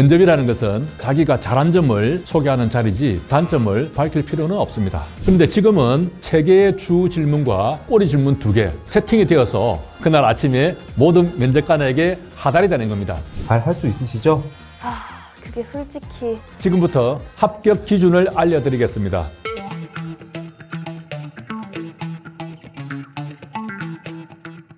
면접이라는 것은 자기가 잘한 점을 소개하는 자리지 단점을 밝힐 필요는 없습니다. 그런데 지금은 3개의 주 질문과 꼬리 질문 2개 세팅이 되어서 그날 아침에 모든 면접관에게 하달이 되는 겁니다. 잘 할 수 있으시죠? 그게 솔직히 지금부터 합격 기준을 알려드리겠습니다.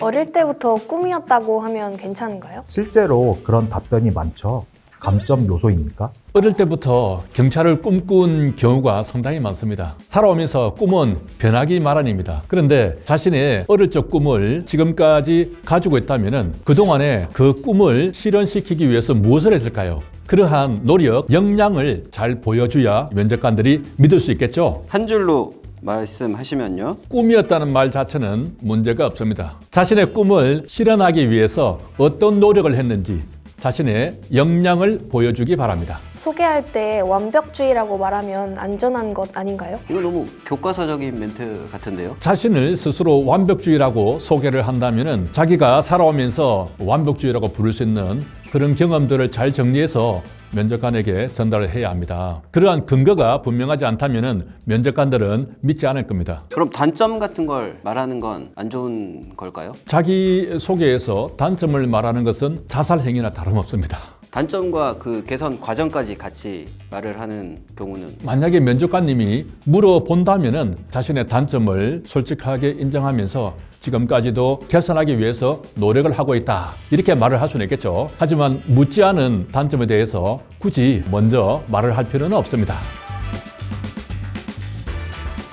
어릴 때부터 꿈이었다고 하면 괜찮은가요? 실제로 그런 답변이 많죠. 감점 요소입니까? 어릴 때부터 경찰을 꿈꾼 경우가 상당히 많습니다. 살아오면서 꿈은 변하기 마련입니다. 그런데 자신의 어릴 적 꿈을 지금까지 가지고 있다면 그동안에 그 꿈을 실현시키기 위해서 무엇을 했을까요? 그러한 노력, 역량을 잘 보여줘야 면접관들이 믿을 수 있겠죠. 한 줄로 말씀하시면요. 꿈이었다는 말 자체는 문제가 없습니다. 자신의 꿈을 실현하기 위해서 어떤 노력을 했는지 자신의 역량을 보여주기 바랍니다. 소개할 때 완벽주의라고 말하면 안전한 것 아닌가요? 이거 너무 교과서적인 멘트 같은데요. 자신을 스스로 완벽주의라고 소개를 한다면 자기가 살아오면서 완벽주의라고 부를 수 있는 그런 경험들을 잘 정리해서 면접관에게 전달을 해야 합니다. 그러한 근거가 분명하지 않다면 면접관들은 믿지 않을 겁니다. 그럼 단점 같은 걸 말하는 건 안 좋은 걸까요? 자기 소개에서 단점을 말하는 것은 자살 행위나 다름없습니다. 단점과 그 개선 과정까지 같이 말을 하는 경우는 만약에 면접관님이 물어본다면 자신의 단점을 솔직하게 인정하면서 지금까지도 개선하기 위해서 노력을 하고 있다 이렇게 말을 할 수는 있겠죠. 하지만 묻지 않은 단점에 대해서 굳이 먼저 말을 할 필요는 없습니다.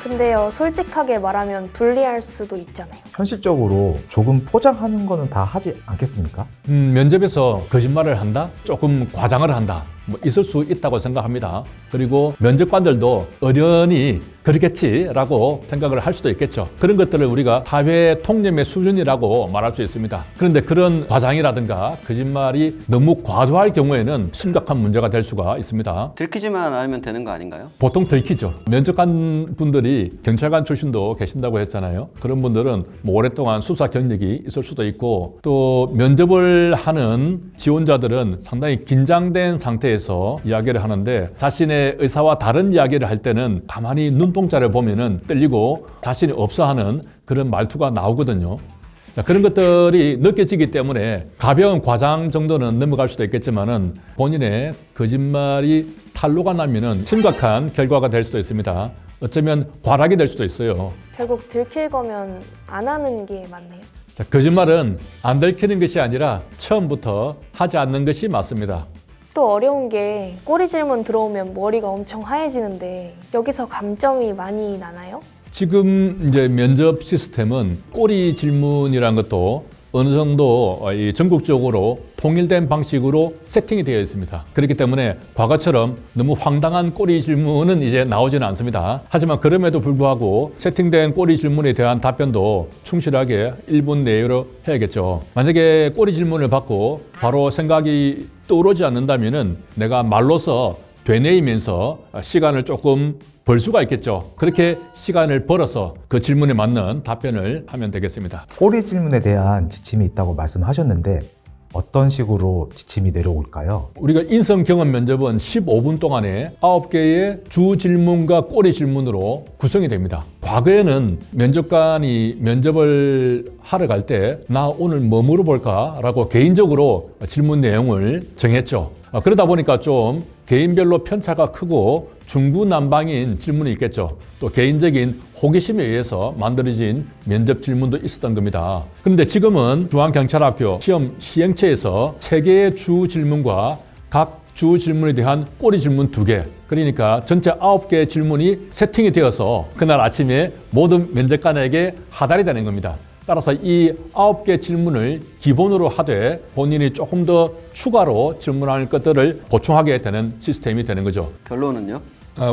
근데요, 솔직하게 말하면 불리할 수도 있잖아요. 현실적으로 조금 포장하는 거는 다 하지 않겠습니까? 면접에서 거짓말을 한다? 조금 과장을 한다? 있을 수 있다고 생각합니다. 그리고 면접관들도 어련히 그렇겠지라고 생각을 할 수도 있겠죠. 그런 것들을 우리가 사회 통념의 수준이라고 말할 수 있습니다. 그런데 그런 과장이라든가 거짓말이 너무 과도할 경우에는 심각한 문제가 될 수가 있습니다. 들키지만 않으면 되는 거 아닌가요? 보통 들키죠. 면접관 분들이 경찰관 출신도 계신다고 했잖아요. 그런 분들은 오랫동안 수사 경력이 있을 수도 있고 또 면접을 하는 지원자들은 상당히 긴장된 상태에서 이야기를 하는데 자신의 의사와 다른 이야기를 할 때는 가만히 눈동자를 보면은 떨리고 자신이 없어하는 그런 말투가 나오거든요. 자, 그런 것들이 느껴지기 때문에 가벼운 과장 정도는 넘어갈 수도 있겠지만은 본인의 거짓말이 탄로가 나면은 심각한 결과가 될 수도 있습니다. 어쩌면 과락이 될 수도 있어요. 결국 들킬 거면 안 하는 게 맞네요. 자, 거짓말은 안 들키는 것이 아니라 처음부터 하지 않는 것이 맞습니다. 또 어려운 게 꼬리 질문 들어오면 머리가 엄청 하얘지는데 여기서 감점이 많이 나나요? 지금 이제 면접 시스템은 꼬리 질문이라는 것도 어느 정도 전국적으로 통일된 방식으로 세팅이 되어 있습니다. 그렇기 때문에 과거처럼 너무 황당한 꼬리 질문은 이제 나오지는 않습니다. 하지만 그럼에도 불구하고 세팅된 꼬리 질문에 대한 답변도 충실하게 1분 내로 해야겠죠. 만약에 꼬리 질문을 받고 바로 생각이 떠오르지 않는다면은 내가 말로서 되뇌이면서 시간을 조금 벌 수가 있겠죠. 그렇게 시간을 벌어서 그 질문에 맞는 답변을 하면 되겠습니다. 꼬리 질문에 대한 지침이 있다고 말씀하셨는데 어떤 식으로 지침이 내려올까요? 우리가 인성 경험 면접은 15분 동안에 9개의 주 질문과 꼬리 질문으로 구성이 됩니다. 과거에는 면접관이 면접을 하러 갈 때 나 오늘 뭐 물어볼까? 라고 개인적으로 질문 내용을 정했죠. 그러다 보니까 좀 개인별로 편차가 크고 중구난방인 질문이 있겠죠. 또 개인적인 호기심에 의해서 만들어진 면접 질문도 있었던 겁니다. 그런데 지금은 중앙경찰학교 시험 시행체에서 3개의 주 질문과 각 주 질문에 대한 꼬리 질문 2개, 그러니까 전체 9개의 질문이 세팅이 되어서 그날 아침에 모든 면접관에게 하달이 되는 겁니다. 따라서 이 9개 질문을 기본으로 하되 본인이 조금 더 추가로 질문할 것들을 보충하게 되는 시스템이 되는 거죠. 결론은요?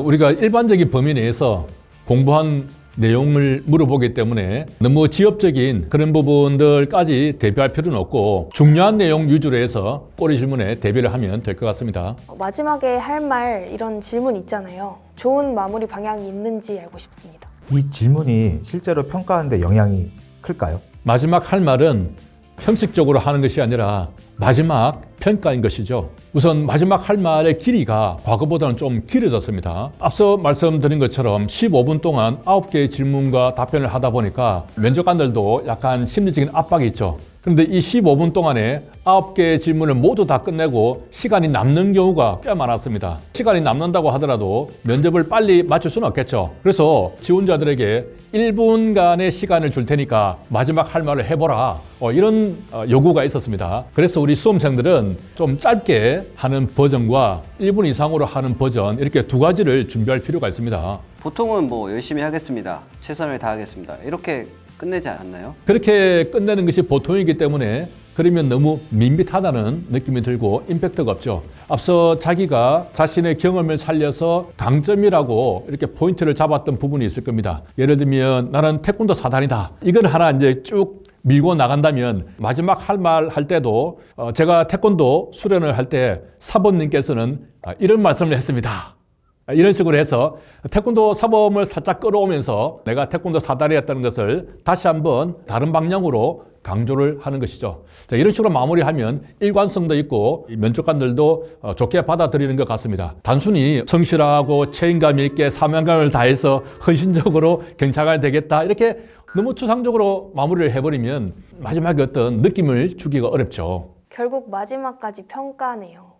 우리가 일반적인 범위 내에서 공부한 내용을 물어보기 때문에 너무 지엽적인 그런 부분들까지 대비할 필요는 없고 중요한 내용 위주로 해서 꼬리 질문에 대비를 하면 될 것 같습니다. 마지막에 할 말 이런 질문 있잖아요. 좋은 마무리 방향이 있는지 알고 싶습니다. 이 질문이 실제로 평가하는 데 영향이 클까요? 마지막 할 말은 형식적으로 하는 것이 아니라 마지막 평가인 것이죠. 우선 마지막 할 말의 길이가 과거보다는 좀 길어졌습니다. 앞서 말씀드린 것처럼 15분 동안 9개의 질문과 답변을 하다 보니까 면접관들도 약간 심리적인 압박이 있죠. 그런데 이 15분 동안에 9개의 질문을 모두 다 끝내고 시간이 남는 경우가 꽤 많았습니다. 시간이 남는다고 하더라도 면접을 빨리 마칠 수는 없겠죠. 그래서 지원자들에게 1분간의 시간을 줄 테니까 마지막 할 말을 해보라. 이런 요구가 있었습니다. 그래서 우리 수험생들은 좀 짧게 하는 버전과 1분 이상으로 하는 버전 이렇게 두 가지를 준비할 필요가 있습니다. 보통은 뭐 열심히 하겠습니다. 최선을 다하겠습니다. 이렇게 끝내지 않나요? 그렇게 끝내는 것이 보통이기 때문에 그러면 너무 밋밋하다는 느낌이 들고 임팩트가 없죠. 앞서 자기가 자신의 경험을 살려서 강점이라고 이렇게 포인트를 잡았던 부분이 있을 겁니다. 예를 들면 나는 태권도 사단이다. 이걸 하나 이제 쭉 밀고 나간다면 마지막 할 말 할 때도 제가 태권도 수련을 할 때 사범님께서는 이런 말씀을 했습니다. 이런 식으로 해서 태권도 사범을 살짝 끌어오면서 내가 태권도 사단이었다는 것을 다시 한번 다른 방향으로 강조를 하는 것이죠. 자, 이런 식으로 마무리하면 일관성도 있고 면접관들도 좋게 받아들이는 것 같습니다. 단순히 성실하고 책임감 있게 사명감을 다해서 헌신적으로 경찰관이 되겠다 이렇게 너무 추상적으로 마무리를 해버리면 마지막에 어떤 느낌을 주기가 어렵죠. 결국 마지막까지 평가네요.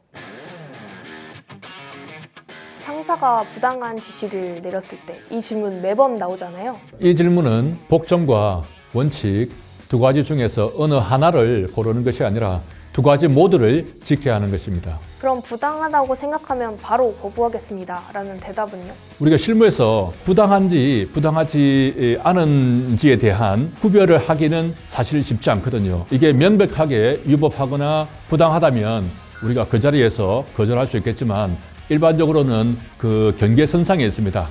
상사가 부당한 지시를 내렸을 때 이 질문 매번 나오잖아요. 이 질문은 복종과 원칙 두 가지 중에서 어느 하나를 고르는 것이 아니라 두 가지 모두를 지켜야 하는 것입니다. 그럼 부당하다고 생각하면 바로 거부하겠습니다 라는 대답은요? 우리가 실무에서 부당한지 부당하지 않은지에 대한 구별을 하기는 사실 쉽지 않거든요. 이게 명백하게 위법하거나 부당하다면 우리가 그 자리에서 거절할 수 있겠지만 일반적으로는 그 경계선상에 있습니다.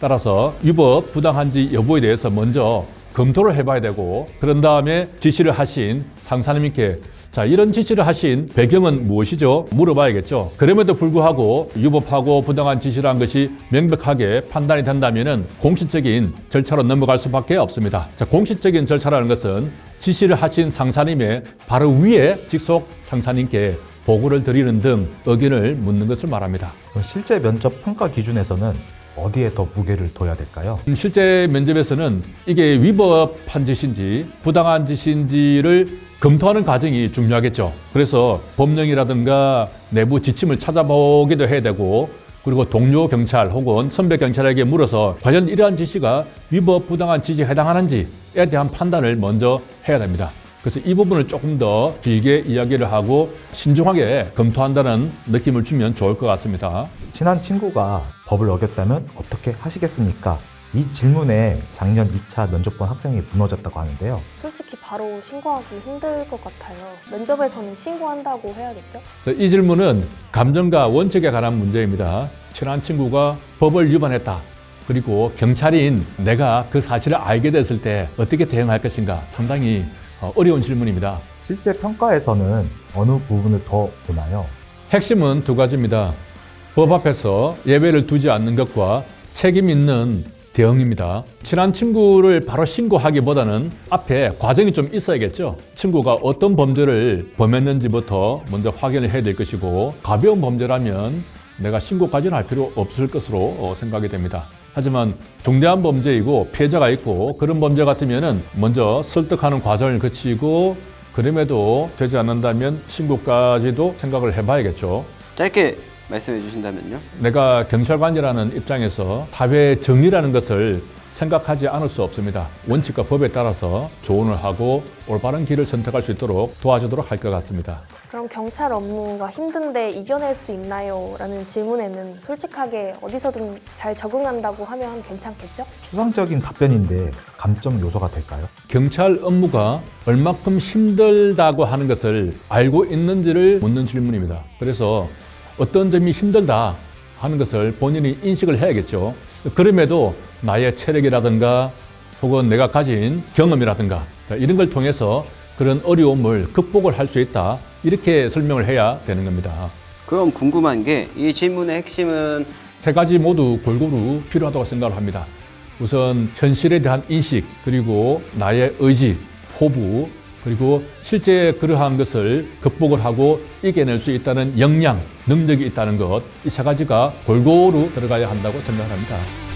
따라서 위법, 부당한지 여부에 대해서 먼저 검토를 해봐야 되고 그런 다음에 지시를 하신 상사님께 자, 이런 지시를 하신 배경은 무엇이죠? 물어봐야겠죠. 그럼에도 불구하고 위법하고 부당한 지시라는 것이 명백하게 판단이 된다면 공식적인 절차로 넘어갈 수밖에 없습니다. 자, 공식적인 절차라는 것은 지시를 하신 상사님의 바로 위에 직속 상사님께 보고를 드리는 등 의견을 묻는 것을 말합니다. 실제 면접 평가 기준에서는 어디에 더 무게를 둬야 될까요? 실제 면접에서는 이게 위법한 짓인지 부당한 짓인지를 검토하는 과정이 중요하겠죠. 그래서 법령이라든가 내부 지침을 찾아보기도 해야 되고 그리고 동료 경찰 혹은 선배 경찰에게 물어서 과연 이러한 지시가 위법, 부당한 지시에 해당하는지에 대한 판단을 먼저 해야 됩니다. 그래서 이 부분을 조금 더 길게 이야기를 하고 신중하게 검토한다는 느낌을 주면 좋을 것 같습니다. 친한 친구가 법을 어겼다면 어떻게 하시겠습니까? 이 질문에 작년 2차 면접 본 학생이 무너졌다고 하는데요. 솔직히 바로 신고하기 힘들 것 같아요. 면접에서는 신고한다고 해야겠죠? 이 질문은 감정과 원칙에 관한 문제입니다. 친한 친구가 법을 위반했다. 그리고 경찰인 내가 그 사실을 알게 됐을 때 어떻게 대응할 것인가 상당히 어려운 질문입니다. 실제 평가에서는 어느 부분을 더 보나요? 핵심은 두 가지입니다. 법 앞에서 예외를 두지 않는 것과 책임 있는 대응입니다. 친한 친구를 바로 신고하기보다는 앞에 과정이 좀 있어야겠죠. 친구가 어떤 범죄를 범했는지부터 먼저 확인을 해야 될 것이고 가벼운 범죄라면 내가 신고까지는 할 필요 없을 것으로 생각이 됩니다. 하지만 중대한 범죄이고 피해자가 있고 그런 범죄 같으면은 먼저 설득하는 과정을 거치고 그럼에도 되지 않는다면 신고까지도 생각을 해봐야겠죠. 짧게 말씀해 주신다면요? 내가 경찰관이라는 입장에서 사회의 정의라는 것을 생각하지 않을 수 없습니다. 원칙과 법에 따라서 조언을 하고 올바른 길을 선택할 수 있도록 도와주도록 할 것 같습니다. 그럼 경찰 업무가 힘든데 이겨낼 수 있나요? 라는 질문에는 솔직하게 어디서든 잘 적응한다고 하면 괜찮겠죠? 추상적인 답변인데 감점 요소가 될까요? 경찰 업무가 얼마큼 힘들다고 하는 것을 알고 있는지를 묻는 질문입니다. 그래서 어떤 점이 힘들다 하는 것을 본인이 인식을 해야겠죠. 그럼에도 나의 체력이라든가 혹은 내가 가진 경험이라든가 이런 걸 통해서 그런 어려움을 극복을 할 수 있다. 이렇게 설명을 해야 되는 겁니다. 그럼 궁금한 게 이 질문의 핵심은 세 가지 모두 골고루 필요하다고 생각을 합니다. 우선 현실에 대한 인식, 그리고 나의 의지, 포부, 그리고 실제 그러한 것을 극복을 하고 이겨낼 수 있다는 역량, 능력이 있다는 것, 이 세 가지가 골고루 들어가야 한다고 생각합니다.